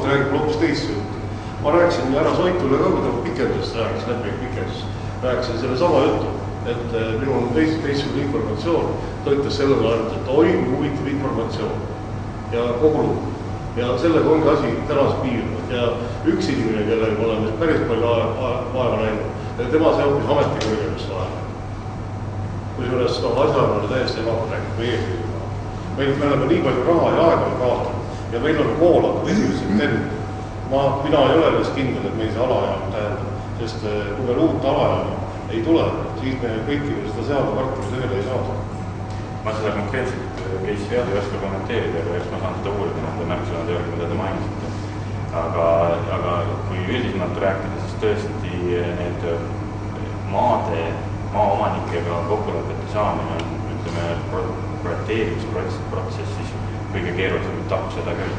Margus räägib hoopis teist juttu. Ma rääkisin härra Soitule ka, kui ta pikendust rääkis, pikendust. Rääkisin selle sama juttu, et minul on teistsugune informatsioon. Ta ütles sellele ainult, et oi, huvitav informatsioon ja kogu lugu. Ja sellega ongi asi tänase piirnud. Ja üks inimene, kellega oleme päris palju vaeva näinud, tema see hoopis ametikõrgemist vaeva. Kui juures asjal on täiesti ebakord rääkida või eesliga. Me oleme nii palju raha ja aega kaotanud ja meil on koolad 1. september. Mina ei ole vist kindel, et meil see alajaam tähendab, sest kui veel uut alajaama ei tule, siis me kõiki seda seadakartuli sellele ei saada. Ma seda konkreetselt keissi vead ei oska kommenteerida, aga eks ma saan seda uurida nende märksõnade juurde, mida te mainisite. Aga kui üldisemalt rääkida, siis tõesti need maaomanikega kokkulepete saamine on, ütleme, projekteerimisprotsessis kõige keerulisem etapp, seda küll.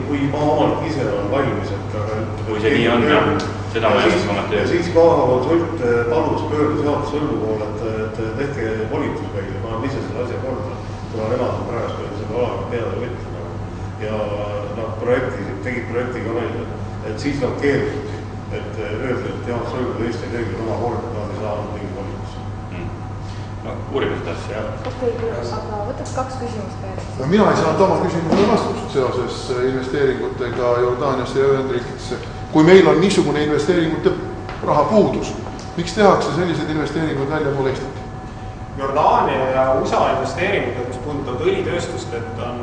Kui maaomanik ise on valmis, et kui see nii on, jah, seda ma ei oska kommenteerida. Ja siis maakonsult palus pöörda seadus sõlmu poole, et tehke volitus meile, ma olen ise selle asja korda, kuna nemad on praegu selle alaga peale võttima. Ja nad tegid projekti ka meil, et siis nad keeldusid, et öelda, et jah, sõlmu Eesti Energial oma korda, nad ei saanud mingi volitus. No, uurime seda asja, jah. Okei, aga võtaks 2 küsimust veel. Mina ei saanud oma küsimusele vastust seoses investeeringutega Jordaaniasse ja Ühendriikidesse. Kui meil on niisugune investeeringute raha puudus, miks tehakse sellised investeeringud välja pool Eestit? Jordaania ja USA investeeringud, mis puudutavad õlitööstust, et on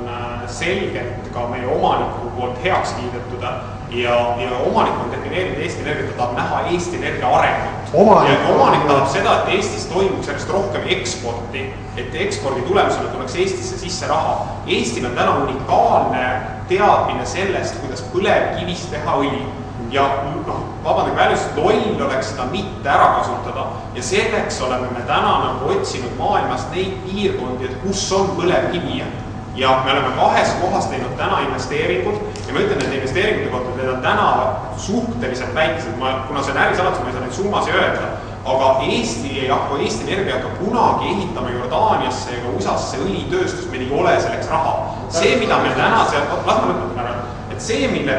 selgelt ka meie omaniku poolt heaks kiidetud ja omanik on defineerinud Eesti Energia, ta tahab näha Eesti Energia arengut. Omanik tahab seda, et Eestis toimuks järjest rohkem eksporti, et ekspordi tulemusena tuleks Eestisse sisse raha. Eestil on täna unikaalne teadmine sellest, kuidas põlevkivist teha õli. Ja vabandage väljust, loll oleks seda mitte ära kasutada ja selleks oleme me täna nagu otsinud maailmast neid piirkondi, et kus on põlevkivi. Ja me oleme 2 kohas teinud täna investeeringud ja ma ütlen, et investeeringute kohta need on täna suhteliselt väikesed, kuna see on ärisaladus, ma ei saa neid summas öelda, aga Eesti Energia hakkab kunagi ehitama Jordaaniasse ega USA-sse õlitööstust, meil ei ole selleks raha. See, mida me täna seal,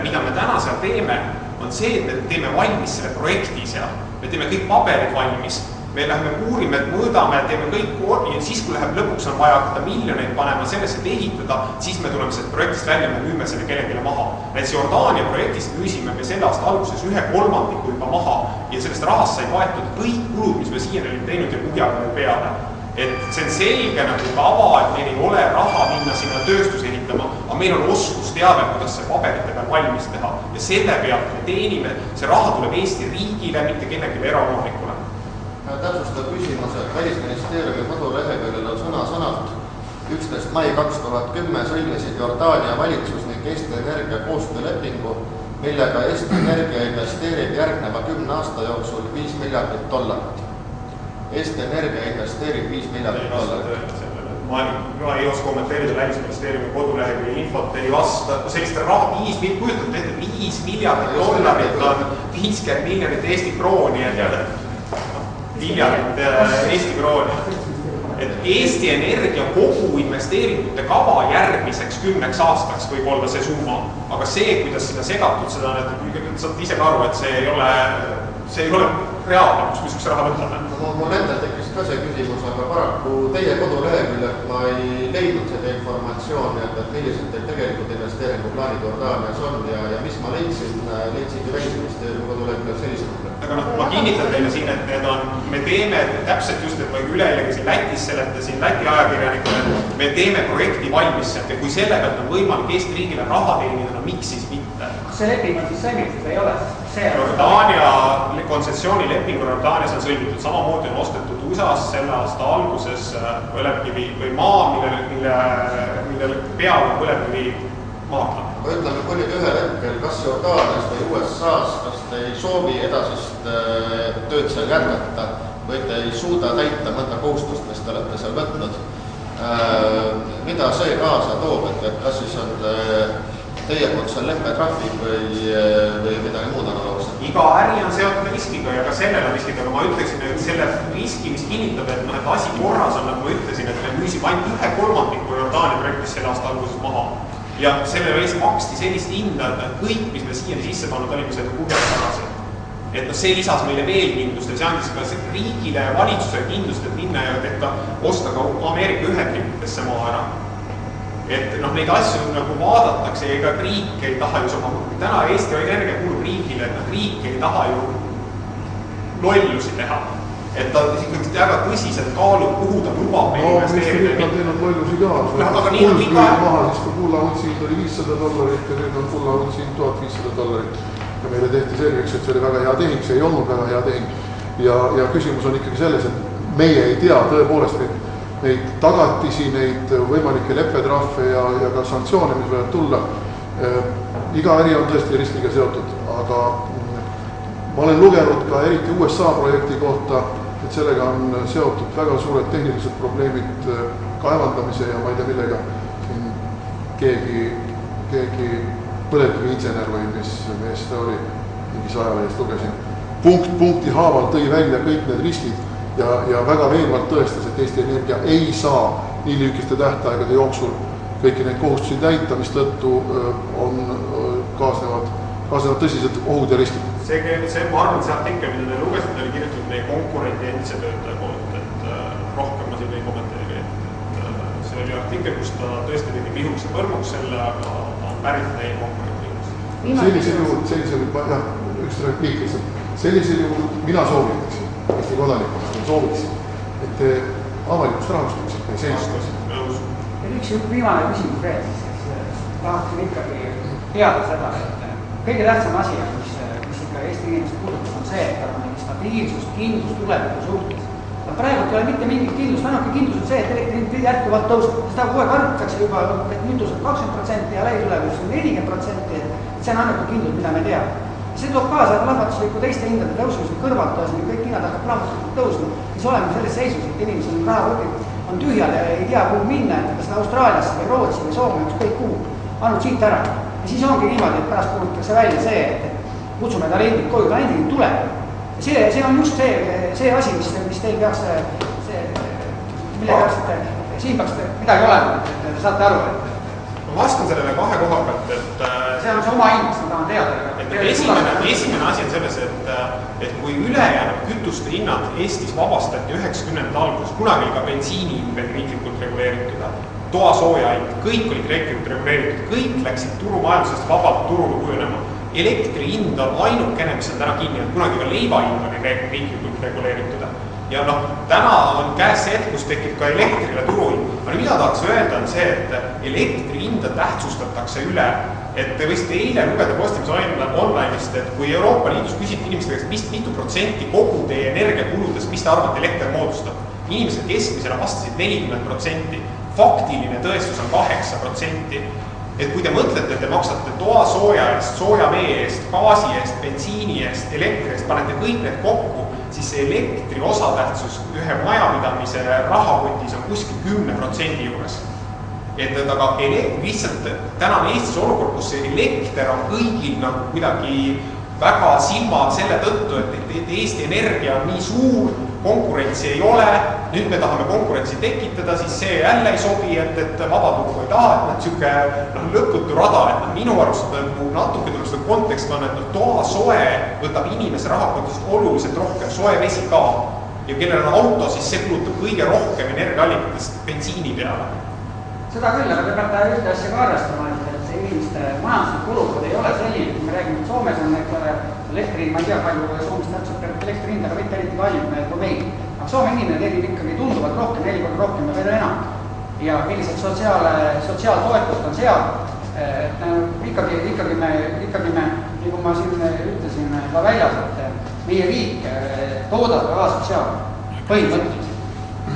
mida me täna seal teeme, on see, et me teeme valmis selle projekti seal. Me teeme kõik paberid valmis. Me läheme uurime, mõõdame, teeme kõik ja siis, kui läheb lõpuks on vaja hakata miljoneid panema sellesse, et ehitada, siis me tuleme sellest projektist välja, me müüme selle kellelegi maha. Näiteks Jordaania projektist müüsime me selle aasta alguses 1/3 juba maha ja sellest rahast sai vaetud kõik kulud, mis me siiani olime teinud ja kuhjaga veel peale. Et see on selge nagu tava, et meil ei ole raha minna sinna tööstus ehitama, aga meil on oskusteave, kuidas see paberite peal valmis teha ja selle pealt me teenime, see raha tuleb Eesti riigile, mitte kellelegi eraomanikule. Täpsustav küsimus, et Välisministeeriumi koduleheküljel on sõna-sõnalt 11. mai 2010 sõlmisid Jordaania valitsus ning Eesti Energia koostöölepingu, millega Eesti Energia investeerib järgneva 10 aasta jooksul $5 miljardit. Eesti Energia investeerib $5 miljardit. Ma ei oska kommenteerida Välisministeeriumi kodulehekülje infot, ei vasta sellist raha, kujutate ette, $5 miljardit on 50 miljonit Eesti krooni, miljardit Eesti krooni. Et Eesti Energia kogu investeeringute kava järgmiseks 10 aastaks võib olla see summa, aga see, kuidas seda segatud, seda saate ise ka aru, et see ei ole reaalne, kus me raha võtame. Mul endal tekkis ka see küsimus, aga paraku teie koduleheküljelt ma ei leidnud seda informatsiooni, et millised teil tegelikult investeeringuplaanid Jordaanias on ja mis ma leidsingi Välisministeeriumi koduleheküljelt sellised. Aga ma kinnitan teile siin, et me teeme täpselt just, et ma üleeilegi siin Lätis seletasin Läti ajakirjanikule, me teeme projekti valmis sealt ja kui selle pealt on võimalik Eesti riigile raha teenida, miks siis mitte? See leping on siis sõlmitud, ei ole? Jordaania kontsessioonileping Jordaanias on sõlmitud, samamoodi on ostetud USA-s selle aasta alguses põlevkivi või maa, mille peal on põlevkivi maadla. Aga ütleme, kui nüüd ühel hetkel, kas Jordaanias või USA-s, kas te ei soovi edasist tööd seal jätkata või te ei suuda täita mõnda kohustust, mis te olete seal võtnud, mida see kaasa toob, et kas siis on teie poolt seal lemmetrahvid või midagi muud analoogset? Iga äri on seotud riskiga ja ka sellel on riskid, aga ma ütleksin, et selle riski, mis kinnitab, et asi korras on, nagu ma ütlesin, et me müüsime ainult 1/3 Jordaania projektist selle aasta alguses maha. ja selle eest maksti sellist hinda, et kõik, mis me siiani sisse pannud olime, seda kurjad tagasi. Et see lisas meile veel kindlust ja see andis ka riigile ja valitsusele kindlust, et minna ja osta ka Ameerika Ühendriikidesse maa ära. Et neid asju nagu vaadatakse ja ega riik ei taha ju täna Eesti Energia kuulub riigile, et riik ei taha ju lollusi teha. Et ta ikkagi väga tõsiselt kaalub, kuhu ta lubab meil investeerida. Eesti riik on teinud lollusi ka. Aga nii on ikka maha, siis kui kullauntsihind oli $500 ja nüüd on kullauntsihind $1500. Ja meile tehti selgeks, et see oli väga hea tehing, see ei olnud väga hea tehing. Ja küsimus on ikkagi selles, et meie ei tea tõepoolest neid tagatisi, neid võimalikke leppetrahve ja ka sanktsioone, mis võivad tulla. Iga äri on tõesti riskiga seotud, aga ma olen lugenud ka eriti USA projekti kohta, et sellega on seotud väga suured tehnilised probleemid kaevandamise ja ma ei tea millega. Keegi põlevkiviinsener või mis mees ta oli, mingis ajalehest lugesin, punkti haaval tõi välja kõik need riskid ja väga veenvalt tõestas, et Eesti Energia ei saa nii lühikeste tähtaegade jooksul kõiki neid kohustusi täita, mis tõttu kaasnevad tõsised ohud ja riskid. Ma arvan, see artikkel, mida te lugesite, oli kirjutatud meie konkurendi endise töötaja poolt, et rohkem ma siin ei kommenteeri. See oli artikkel, kus ta tõesti tegi vihuks ja põrmuks selle, aga on pärit meie konkurendi. Sellisel juhul mina soovitaksin, Eesti kodanikuna soovitaksin, et te avalikust rahastaksite ja seistakse. Ja üks viimane küsimus veel, siis tahaksin ikkagi teada seda, et kõige tähtsam asi, mis ikka Eesti inimest puudutab, on see, et tal on mingi stabiilsus, kindlus tuleviku suhtes. Praegu ei ole mitte mingit kindlust, ainuke kindlus on see, et elektrihind jätkuvalt tõuseb. Seda kogu aeg arvutatakse juba, et nüüd tõuseb 20% ja lähitulevikus on 40%, et see on ainuke kindlus, mida me teame. See toob kaasa plahvatuslikku teiste hindade tõusmisel kõrvalt, kõik hinnad hakkab plahvatuslikult tõusma, siis oleme selles seisus, et inimesel on rahavõtid, on tühjad ja ei tea, kuhu minna, et kas Austraaliasse või Rootsi või Soome, ükskõik kuhu, ainult siit ära. Ja siis ongi niimoodi, et pärast kuulutatakse välja see, et kutsume talendid koju, talendid tuleb. See on just see asi, mis teil peaks, mille peaksite, siin peaks midagi olema, et te saate aru, et ma vastan sellele kahe koha pealt, et see on see oma hind, ma tahan teada. Esimene asi on selles, et kui ülejäänud kütuste hinnad Eestis vabastati 90. alguses, kunagi ka bensiini veel riiklikult reguleeritud, toasooja hind, kõik olid riiklikult reguleeritud, kõik läksid turumajandusest vabalt turule kujunema. Elektri hind on ainukene, mis on täna kinni, et kunagi ka leiva hind oli riiklikult reguleeritud. Ja täna on käes see hetk, kus tekib ka elektrile turuhind. Aga mida tahaks öelda on see, et elektri hinda tähtsustatakse üle. Et te võisite eile lugeda Postimees online'ist, et kui Euroopa Liidus küsiti inimestega, mitu protsenti kogu teie energiakuludest, mis te arvate elekter moodustab? Inimesed keskmisena vastasid 40%. Faktiline tõestus on 8%. Et kui te mõtlete, et te maksate toasooja eest, soojavee eest, gaasi eest, bensiini eest, elektri eest, panete kõik need kokku, siis see elektri osatähtsus ühe majapidamise rahakotis on kuskil 10% juures. Aga lihtsalt täna on Eestis olukord, kus see elekter on kõigil kuidagi väga silmad selle tõttu, et Eesti Energia on nii suur, konkurentsi ei ole, nüüd me tahame konkurentsi tekitada, siis see jälle ei sobi, et vabaturgu ei taha, et niisugune lõputu rada, et minu arust natuke tuleb seda kontekst on, et toasoe võtab inimese rahakotist oluliselt rohkem, soe vesi ka. Ja kellel on auto, siis see kulutab kõige rohkem energiaallikatest bensiini peale. Seda küll, aga te peate ühte asja ka arvestama, et inimeste majanduslik olukord ei ole selline, kui me räägime, et Soomes on elektri, ma ei tea, palju Soomes täpselt elektri hind, aga mitte eriti kallim kui meil. Aga Soome inimene teenib ikkagi tunduvalt rohkem, 4 korda rohkem ja veel enam. Ja millised sotsiaaltoetust on seal, ikkagi me, nagu ma siin ütlesin ka väljas, et meie riik toodab ka sotsiaal põhimõtteliselt.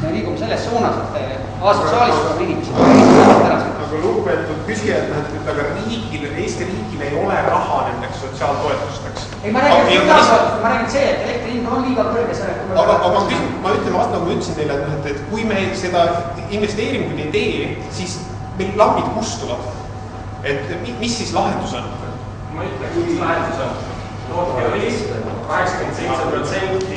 Me liigume selles suunas, et asotsiaalist on inimesed. Aga lugupeetud küsijad, aga Eesti riigil ei ole raha nendeks sotsiaaltoetusteks. Ei, ma räägin see, et elektri hind on liiga kõrge selle. Aga ma ütlen vastu, nagu ma ütlesin teile, et kui me seda investeeringuid ei tee, siis meil lambid kustuvad. Et mis siis lahendus on? Ma ütlen, mis lahendus on. Tootke õlis, 87%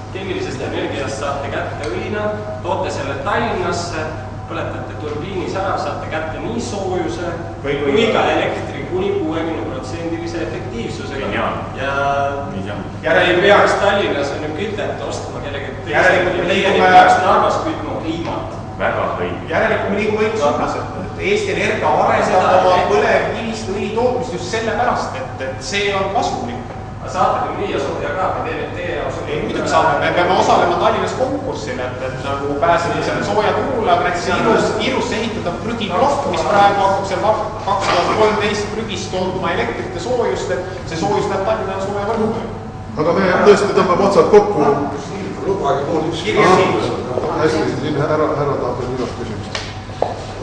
keemilisest energiast saate kätte õlina, toote selle Tallinnasse põletate turbiinis ära, saate kätte nii soojuse kui ka elektri kuni 60% efektiivsusega. Ja järelikult peaks Tallinnas on ju kütet ostma kellegi peaks Narvas kütma kliimat. Väga õige. Järelikult me liigume õigus suunas, et Eesti Energia arendab oma põlevkivist õli tootmist just sellepärast, et see on kasumlik. Saate küll viia sooja ka, me teeme teie jaoks. Ei, muidugi saame, me peame osalema Tallinnas konkursil, et nagu pääseda selle sooja turule, aga näiteks Irus ehitada prügiplokk, mis praegu hakkab seal 2013 prügist tootma elektrit ja soojust, et see soojus läheb Tallinna sooja võrguga. Aga me tõesti tõmbame otsad kokku. Lubage mul üks hästi, siin härra tahab veel minust küsimust.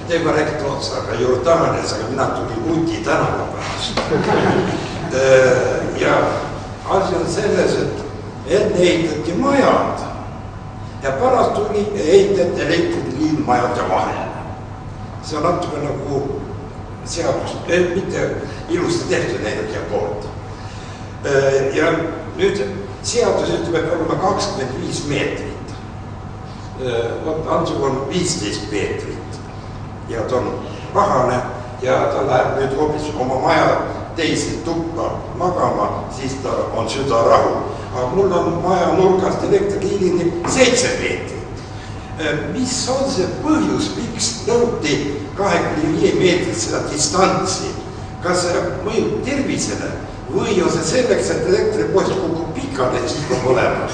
Te juba räägite otsaga Jordaanias, aga mina tulin Uti tänava pärast. Ja asi on selles, et enne ehitati majad ja pärast tuli ehitati elektriliin majade vahel. See on natuke nagu seadus, mitte ilusti tehtud energia poolt. Ja nüüd seadus ütleb, et oleme 25 meetrit. Ansug on 15 meetrit ja ta on pahane ja ta läheb nüüd hoopis oma maja teisi tuppa magama, siis ta on südarahu. Aga mul on maja nurgast elektriliinini 7 meetrit. Mis on see põhjus, miks nõuti 25 meetrit seda distantsi? Kas see mõjub tervisele või on see selleks, et elektripost kukub pikale, siis peab olema?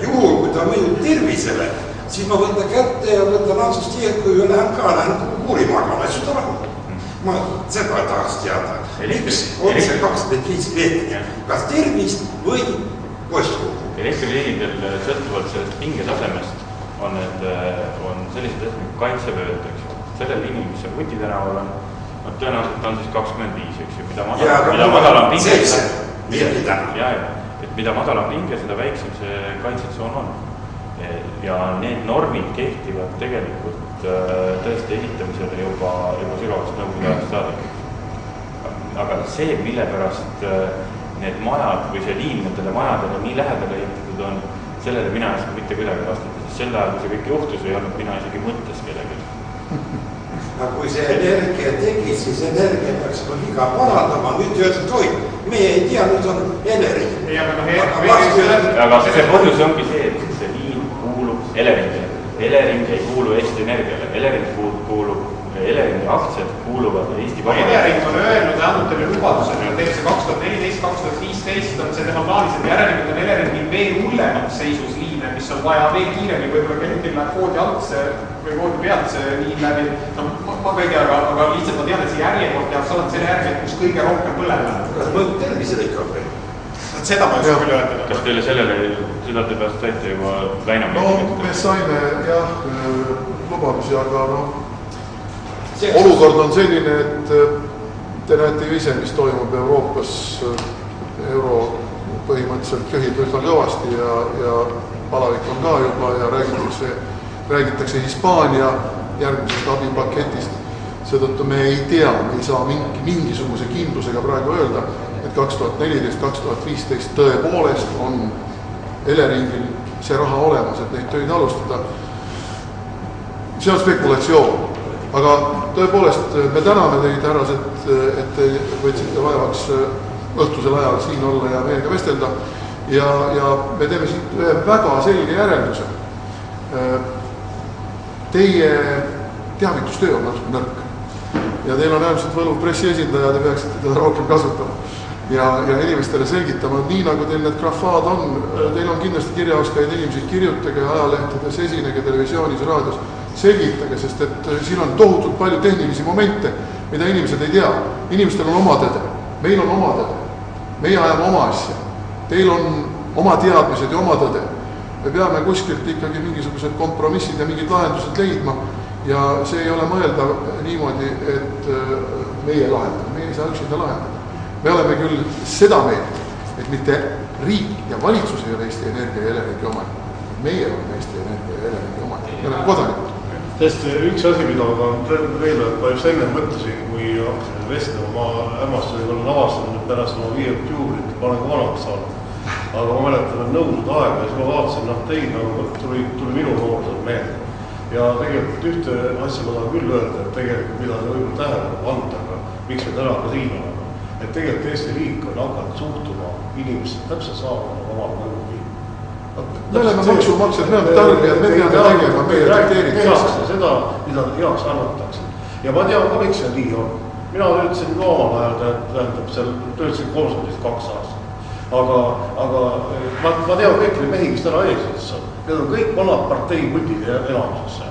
Juhul, kui ta mõjub tervisele, siis ma võtan kätte ja võtan ansust tiiet, kui lähen kuuri magama, südarahu. Ma seda tahaks teada. Miks on see 25 meetrit? Kas tervist või postkuku? Elektriliinidel sõltuvalt sellest pingetasemest on sellised asjad nagu kaitsevööd, eks ju. Sellel liinil, mis on Vuti tänaval on, tõenäoliselt on siis 25, eks ju. Mida madalam pinge, seda väiksem see kaitsetsoon on. Ja need normid kehtivad tegelikult tõesti ehitamisele juba sügavast nõukogude ajast saadik. Aga see, mille pärast need majad või see liin nendele majadele nii lähedale ehitatud on, sellele mina ei saa mitte kuidagi vastata, sest sel ajal, kui see kõik juhtus, ei olnud mina isegi mõttes kellegi. Aga kui see energia tegi, siis energia peaks viga parandama, nüüd öeldud, oi, meie ei tea, nüüd on Elering. Aga see põhjus ongi see, et see liin kuulub Eleringile. Elering ei kuulu Eesti Energiale, Eleringi aktsiad kuuluvad Eesti Vabariigile. Elering on öelnud ja andnud teile lubaduse, teeb see 2014-2015 on see tema plaanis, et järelikult on Eleringil veel hullemat seisus liine, mis on vaja veel kiiremini, võib-olla kellelgi läheb koodi alt see või koodi pealt see liin läbi. No ma kõige, aga lihtsalt ma tean, et see järjekord tehakse alati selle järgi, et kus kõige rohkem põleb läheb. Kas mõjub tervisele ikka või? Seda ma ei saa küll öelda. Kas teile sellele südate peast saite juba Väina? No me saime jah lubadusi, aga olukord on selline, et te näete ju ise, mis toimub Euroopas. Euro põhimõtteliselt köhib üsna kõvasti ja palavik on ka juba ja räägitakse Hispaania järgmisest abipaketist. Seetõttu me ei tea, me ei saa mingisuguse kindlusega praegu öelda, et 2014-2015 tõepoolest on Eleringil see raha olemas, et neid töid alustada. See on spekulatsioon, aga tõepoolest me täname teid, härrased, et te võtsite vaevaks õhtusel ajal siin olla ja meiega vestelda ja me teeme siit ühe väga selge järelduse. Teie teavitustöö on natuke nõrk ja teil on äärmiselt võluv pressiesindaja, te peaksite teda rohkem kasutama ja inimestele selgitama, nii nagu teil need grafaad on, teil on kindlasti kirjaoskajaid inimesi, kirjutage ajalehtedes, esinege televisioonis, raadios, selgitage, sest et siin on tohutult palju tehnilisi momente, mida inimesed ei tea. Inimestel on oma tõde, meil on oma tõde, meie ajame oma asja, teil on oma teadmised ja oma tõde. Me peame kuskilt ikkagi mingisugused kompromissid ja mingid lahendused leidma ja see ei ole mõeldav niimoodi, et meie lahendame, meie ei saa üksinda lahendada. Me oleme küll seda meelt, et mitte riik ja valitsus ei ole Eesti Energia ja Eleringi omanik. Meie oleme Eesti Energia ja Eleringi omanik. Me oleme kodanikud. Sest üks asi, mida ma veel, ma just enne mõtlesin, kui hakkasin vestlema, ma hämmastusin, olen avastanud, et pärast oma 5 juurit ma olen ka vanaks saanud. Aga ma mäletan, et nõudude aega ja siis ma vaatasin teid, nagu tuli minu noorused meelde. ja tegelikult ühte asja ma tahan küll öelda, et tegelikult mida te võib-olla tähelepanu anda, aga miks me täna ka siin oleme, et tegelikult Eesti riik on hakanud suhtuma inimesed täpselt saama omal nõugi. Me oleme maksumaksjad, me oleme tarbijad, me peame tegema, meie dikteeritakse seda, mida heaks arvatakse. Ja ma tean ka, miks see nii on. Mina töötasin ka omal ajal, tähendab, seal töötasin konsultis 2 aastat. Aga ma tean kõik neid mehi, kes täna eesides on. Need on kõik vanad parteiputid enamusesse.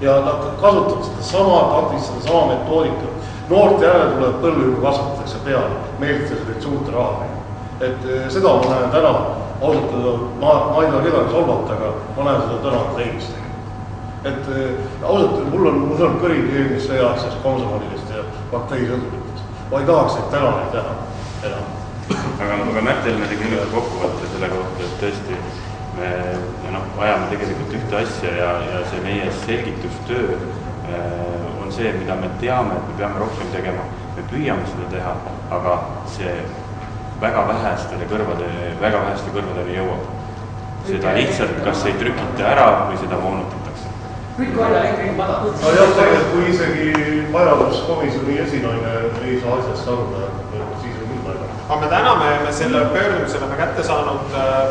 Ja nad kasutavad seda sama taktist, seda sama metoodikat. Noorte järele tuleb põllu juba kasvatatakse peale, meelitades neid suurte rahadega. Et seda ma näen täna, ausalt öelda, ma ei taha kedagi solvata, aga ma näen seda täna teist. Et ausalt, mul on kõrigi eelmist sõjaasjast konsumalidest ja partei sõduritest. Ma ei tahaks neid täna neid teha enam. Aga Märtel me tegi nüüd kokkuvõtte selle kohta, et tõesti me vajame tegelikult ühte asja ja see meie selgitustöö on see, mida me teame, et me peame rohkem tegema. Me püüame seda teha, aga see väga väheste kõrvadele jõuab. Seda lihtsalt kas ei trükita ära või seda moonutatakse. Nüüd kui olla elektri madal. No jah, tegelikult kui isegi majanduskomisjoni esinaine ei saa asjast aru, siis on küll väga. Aga me täna me selle pöördumisele me kätte saanud,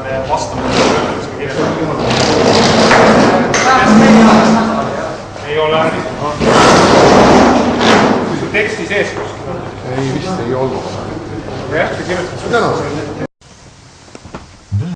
me vastame selle pöördumisele kirjale. Ei ole teksti sees kuskil. Ei, vist ei olnud. Jah, see kirjutas. Täna.